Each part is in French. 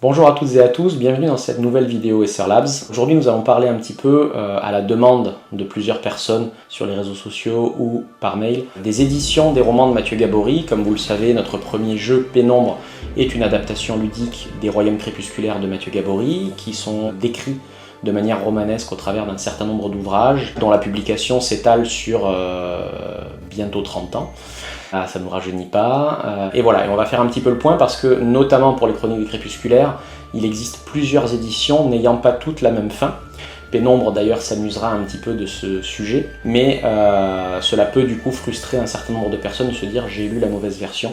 Bonjour à toutes et à tous, bienvenue dans cette nouvelle vidéo SR Labs. Aujourd'hui nous allons parler un petit peu à la demande de plusieurs personnes sur les réseaux sociaux ou par mail des éditions des romans de Mathieu Gabory. Comme vous le savez, notre premier jeu Pénombre est une adaptation ludique des Royaumes crépusculaires de Mathieu Gabory qui sont décrits de manière romanesque au travers d'un certain nombre d'ouvrages dont la publication s'étale sur bientôt 30 ans. Ça ne nous rajeunit pas. Et voilà, et on va faire un petit peu le point parce que, notamment pour les Chroniques des Crépusculaires, il existe plusieurs éditions n'ayant pas toutes la même fin. Pénombre d'ailleurs s'amusera un petit peu de ce sujet, mais cela peut du coup frustrer un certain nombre de personnes de se dire j'ai lu la mauvaise version.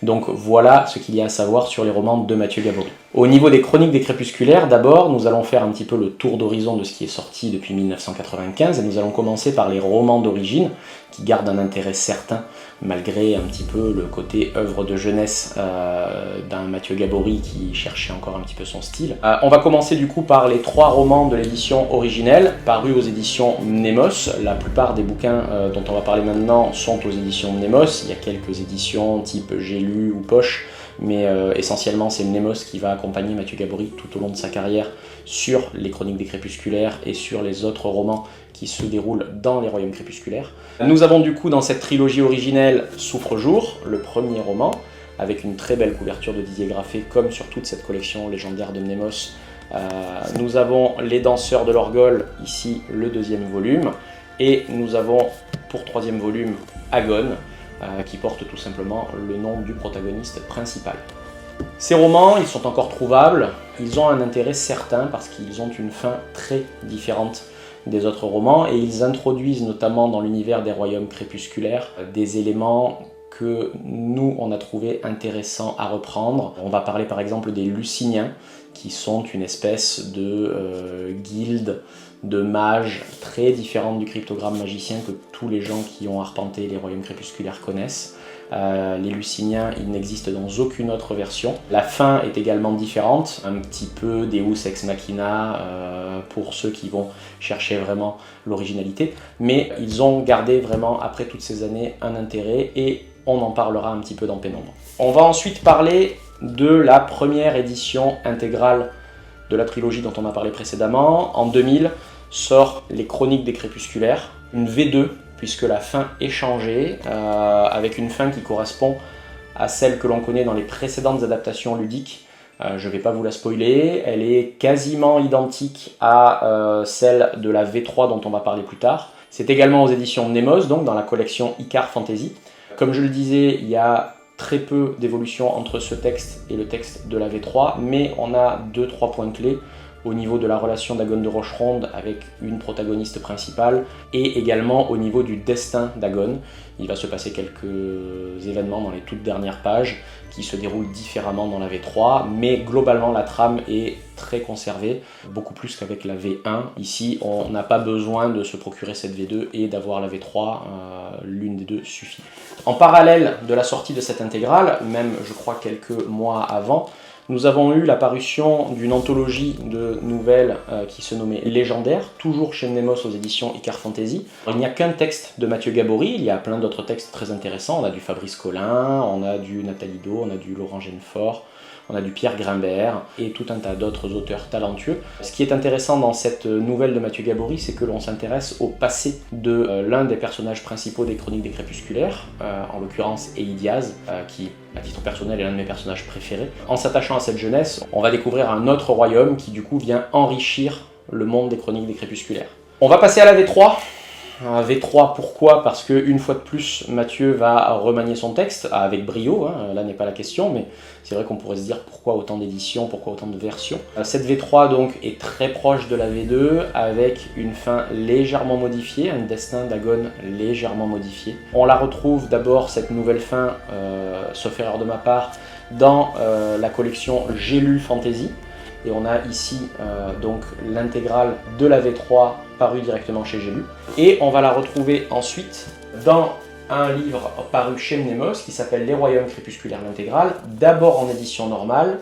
Donc voilà ce qu'il y a à savoir sur les romans de Mathieu Gabory. Au niveau des Chroniques des Crépusculaires, d'abord, nous allons faire un petit peu le tour d'horizon de ce qui est sorti depuis 1995, et nous allons commencer par les romans d'origine, qui gardent un intérêt certain, malgré un petit peu le côté œuvre de jeunesse d'un Mathieu Gabory qui cherchait encore un petit peu son style. On va commencer du coup par les 3 romans de l'édition originelle, parus aux éditions Mnemos. La plupart des bouquins dont on va parler maintenant sont aux éditions Mnemos. Il y a quelques éditions type J'ai lu ou Poche, mais essentiellement c'est Mnemos qui va accompagner Mathieu Gabory tout au long de sa carrière sur les Chroniques des Crépusculaires et sur les autres romans qui se déroulent dans les Royaumes crépusculaires. Nous avons du coup dans cette trilogie originelle Souffre-jour, le premier roman, avec une très belle couverture de Didier Graffé, comme sur toute cette collection légendaire de Mnemos. Nous avons Les Danseurs de l'Orgol, ici le 2e volume, et nous avons pour 3e volume Agone, qui porte tout simplement le nom du protagoniste principal. Ces romans, ils sont encore trouvables, ils ont un intérêt certain parce qu'ils ont une fin très différente des autres romans et ils introduisent notamment dans l'univers des Royaumes crépusculaires des éléments que nous on a trouvé intéressants à reprendre. On va parler par exemple des Luciniens qui sont une espèce de guilde de mages très différente du cryptogramme magicien que tous les gens qui ont arpenté les Royaumes crépusculaires connaissent. Les Luciniens, ils n'existent dans aucune autre version. La fin est également différente, un petit peu Deus Ex Machina pour ceux qui vont chercher vraiment l'originalité, mais ils ont gardé vraiment, après toutes ces années, un intérêt et on en parlera un petit peu dans Pénombre. On va ensuite parler de la première édition intégrale de la trilogie dont on a parlé précédemment. En 2000 sort Les Chroniques des Crépusculaires, une V2, puisque la fin est changée, avec une fin qui correspond à celle que l'on connaît dans les précédentes adaptations ludiques. Je ne vais pas vous la spoiler, elle est quasiment identique à celle de la V3 dont on va parler plus tard. C'est également aux éditions Mnemos, donc dans la collection Icar Fantasy. Comme je le disais, il y a très peu d'évolution entre ce texte et le texte de la V3, mais on a 2-3 points clés au niveau de la relation d'Agone de Rocheronde avec une protagoniste principale et également au niveau du destin d'Agone. Il va se passer quelques événements dans les toutes dernières pages qui se déroulent différemment dans la V3, mais globalement la trame est très conservée, beaucoup plus qu'avec la V1. Ici, on n'a pas besoin de se procurer cette V2 et d'avoir la V3, l'une des deux suffit. En parallèle de la sortie de cette intégrale, même je crois quelques mois avant, nous avons eu la parution d'une anthologie de nouvelles qui se nommait Légendaire, toujours chez Mnemos aux éditions Icar Fantasy. Il n'y a qu'un texte de Mathieu Gabory, il y a plein d'autres textes très intéressants. On a du Fabrice Collin, on a du Nathalie Do, on a du Laurent Genefort, on a du Pierre Grimbert et tout un tas d'autres auteurs talentueux. Ce qui est intéressant dans cette nouvelle de Mathieu Gabory, c'est que l'on s'intéresse au passé de l'un des personnages principaux des Chroniques des Crépusculaires, en l'occurrence Eidiaz, qui à titre personnel est l'un de mes personnages préférés. En s'attachant à cette jeunesse, on va découvrir un autre royaume qui du coup vient enrichir le monde des Chroniques des Crépusculaires. On va passer à la V3. V3, pourquoi? Parce que une fois de plus, Mathieu va remanier son texte avec brio, là n'est pas la question, mais c'est vrai qu'on pourrait se dire pourquoi autant d'éditions, pourquoi autant de versions. Cette V3 donc est très proche de la V2 avec une fin légèrement modifiée, un destin d'Agone légèrement modifié. On la retrouve d'abord, cette nouvelle fin, sauf erreur de ma part, dans la collection J'ai lu Fantasy. Et on a ici donc l'intégrale de la V3 parue directement chez J'ai lu. Et on va la retrouver ensuite dans un livre paru chez Mnemos qui s'appelle Les Royaumes crépusculaires l'intégrale, d'abord en édition normale,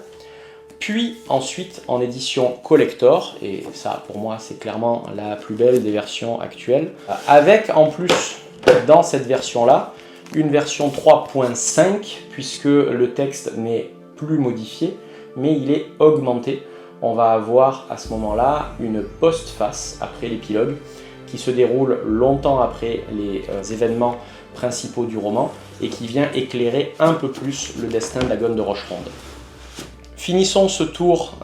puis ensuite en édition collector, et ça pour moi c'est clairement la plus belle des versions actuelles, avec en plus dans cette version-là une version 3.5 puisque le texte n'est plus modifié, mais il est augmenté. On va avoir à ce moment-là une postface après l'épilogue qui se déroule longtemps après les événements principaux du roman et qui vient éclairer un peu plus le destin d'Agon de Rocheronde. Finissons ce tour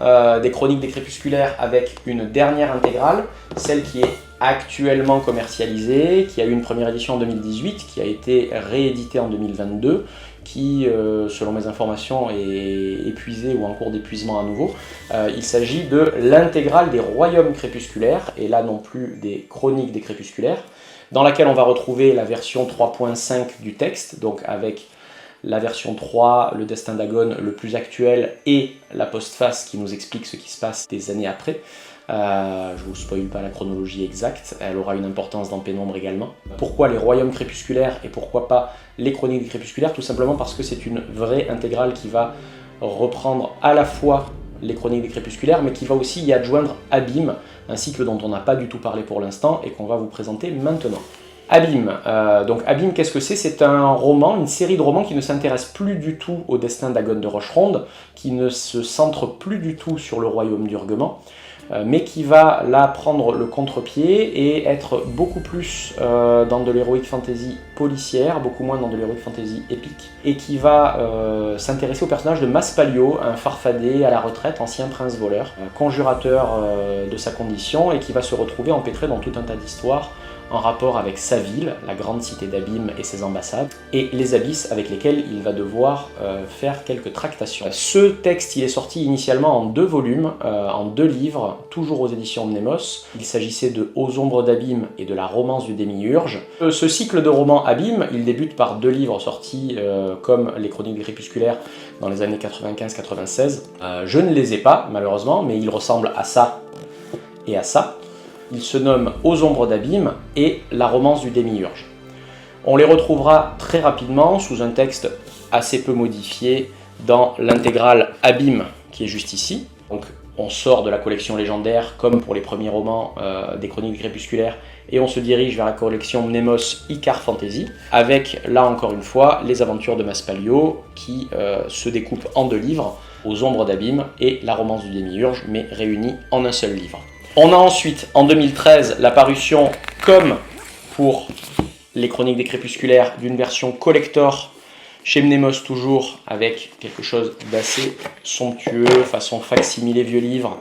des Chroniques des Crépusculaires avec une dernière intégrale, celle qui est actuellement commercialisée, qui a eu une première édition en 2018, qui a été rééditée en 2022, qui, selon mes informations, est épuisée ou en cours d'épuisement à nouveau. Il s'agit de l'intégrale des Royaumes Crépusculaires, et là non plus des Chroniques des Crépusculaires, dans laquelle on va retrouver la version 3.5 du texte, donc avec la version 3, le destin d'Agon le plus actuel, et la postface qui nous explique ce qui se passe des années après. Je ne vous spoil pas la chronologie exacte, elle aura une importance dans Pénombre également. Pourquoi les Royaumes Crépusculaires et pourquoi pas les Chroniques des Crépusculaires? Tout simplement parce que c'est une vraie intégrale qui va reprendre à la fois les Chroniques des Crépusculaires, mais qui va aussi y adjoindre Abîme, un cycle dont on n'a pas du tout parlé pour l'instant et qu'on va vous présenter maintenant. Abîme. Donc Abîme, qu'est-ce que c'est? C'est un roman, une série de romans qui ne s'intéresse plus du tout au destin d'Agon de Rocheronde, qui ne se centre plus du tout sur le royaume d'Urguement, mais qui va là prendre le contre-pied et être beaucoup plus dans de l'heroic fantasy policière, beaucoup moins dans de l'heroic fantasy épique, et qui va s'intéresser au personnage de Maspalio, un farfadet à la retraite, ancien prince voleur, conjurateur de sa condition, et qui va se retrouver empêtré dans tout un tas d'histoires en rapport avec sa ville, la grande cité d'Abîme et ses ambassades, et les abysses avec lesquels il va devoir faire quelques tractations. Ce texte, il est sorti initialement en 2 volumes, en 2 livres, toujours aux éditions Mnemos. Il s'agissait de Aux ombres d'Abîme et de la romance du démiurge. Ce cycle de romans Abîme, il débute par 2 livres sortis comme les Chroniques des Crépusculaires dans les années 95-96. Je ne les ai pas, malheureusement, mais ils ressemblent à ça et à ça. Il se nomme Aux ombres d'Abîme et La romance du démiurge. On les retrouvera très rapidement sous un texte assez peu modifié dans l'intégrale Abîme qui est juste ici. Donc on sort de la collection légendaire comme pour les premiers romans des Chroniques Crépusculaires et on se dirige vers la collection Mnemos Icar Fantasy avec là encore une fois les aventures de Maspalio qui se découpent en 2 livres, Aux ombres d'Abîme et La romance du démiurge, mais réunis en un seul livre. On a ensuite, en 2013, la parution, comme pour les Chroniques des Crépusculaires, d'une version collector chez Mnemos toujours, avec quelque chose d'assez somptueux, façon facsimilé vieux livre,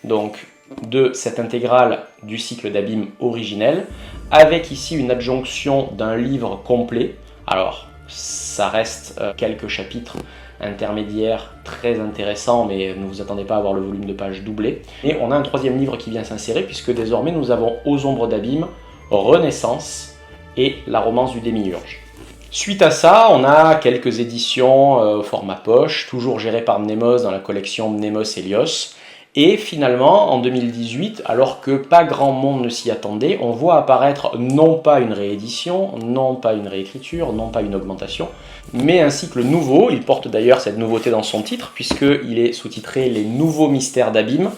donc de cette intégrale du cycle d'Abîme originel, avec ici une adjonction d'un livre complet. Alors, ça reste quelques chapitres intermédiaire très intéressant, mais ne vous attendez pas à avoir le volume de pages doublé. Et on a un 3e livre qui vient s'insérer, puisque désormais nous avons Aux ombres d'Abîme, Renaissance et La romance du démiurge. Suite à ça, on a quelques éditions au format poche, toujours gérées par Mnemos dans la collection Mnemos Helios. Et finalement, en 2018, alors que pas grand monde ne s'y attendait, on voit apparaître non pas une réédition, non pas une réécriture, non pas une augmentation, mais un cycle nouveau. Il porte d'ailleurs cette nouveauté dans son titre, puisqu'il est sous-titré « Les nouveaux mystères d'Abîme ».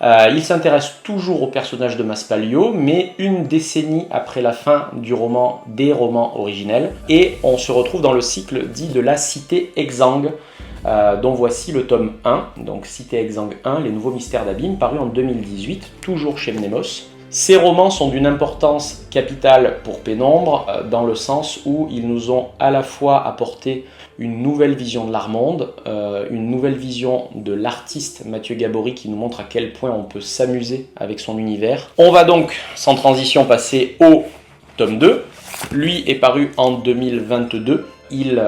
Il s'intéresse toujours au personnage de Maspalio, mais une décennie après la fin du roman des romans originels, et on se retrouve dans le cycle dit de la Cité Exsangue, dont voici le tome 1, donc Cité Exsangue 1, Les nouveaux mystères d'Abîme, paru en 2018, toujours chez Mnemos. Ces romans sont d'une importance capitale pour Pénombre, dans le sens où ils nous ont à la fois apporté une nouvelle vision de l'art monde, une nouvelle vision de l'artiste Mathieu Gabory qui nous montre à quel point on peut s'amuser avec son univers. On va donc, sans transition, passer au tome 2. Lui est paru en 2022. Il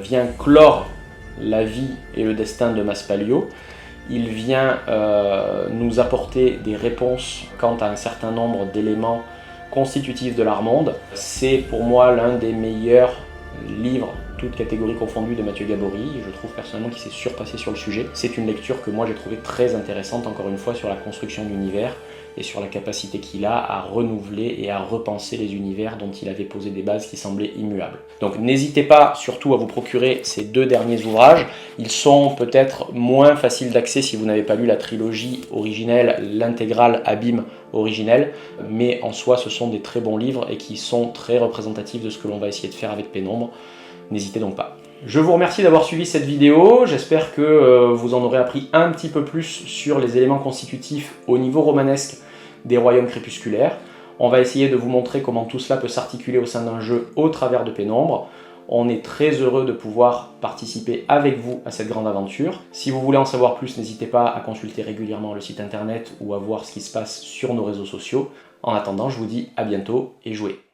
vient clore la vie et le destin de Maspalio. Il vient nous apporter des réponses quant à un certain nombre d'éléments constitutifs de l'art monde. C'est pour moi l'un des meilleurs livres, toutes catégories confondues, de Mathieu Gabory. Je trouve personnellement qu'il s'est surpassé sur le sujet. C'est une lecture que moi j'ai trouvée très intéressante, encore une fois, sur la construction d'univers et sur la capacité qu'il a à renouveler et à repenser les univers dont il avait posé des bases qui semblaient immuables. Donc n'hésitez pas surtout à vous procurer ces 2 derniers ouvrages. Ils sont peut-être moins faciles d'accès si vous n'avez pas lu la trilogie originelle, l'intégrale Abîme originelle, mais en soi ce sont des très bons livres et qui sont très représentatifs de ce que l'on va essayer de faire avec Pénombre. N'hésitez donc pas. Je vous remercie d'avoir suivi cette vidéo, j'espère que vous en aurez appris un petit peu plus sur les éléments constitutifs au niveau romanesque des royaumes crépusculaires. On va essayer de vous montrer comment tout cela peut s'articuler au sein d'un jeu au travers de Pénombre. On est très heureux de pouvoir participer avec vous à cette grande aventure. Si vous voulez en savoir plus, n'hésitez pas à consulter régulièrement le site internet ou à voir ce qui se passe sur nos réseaux sociaux. En attendant, je vous dis à bientôt et jouez!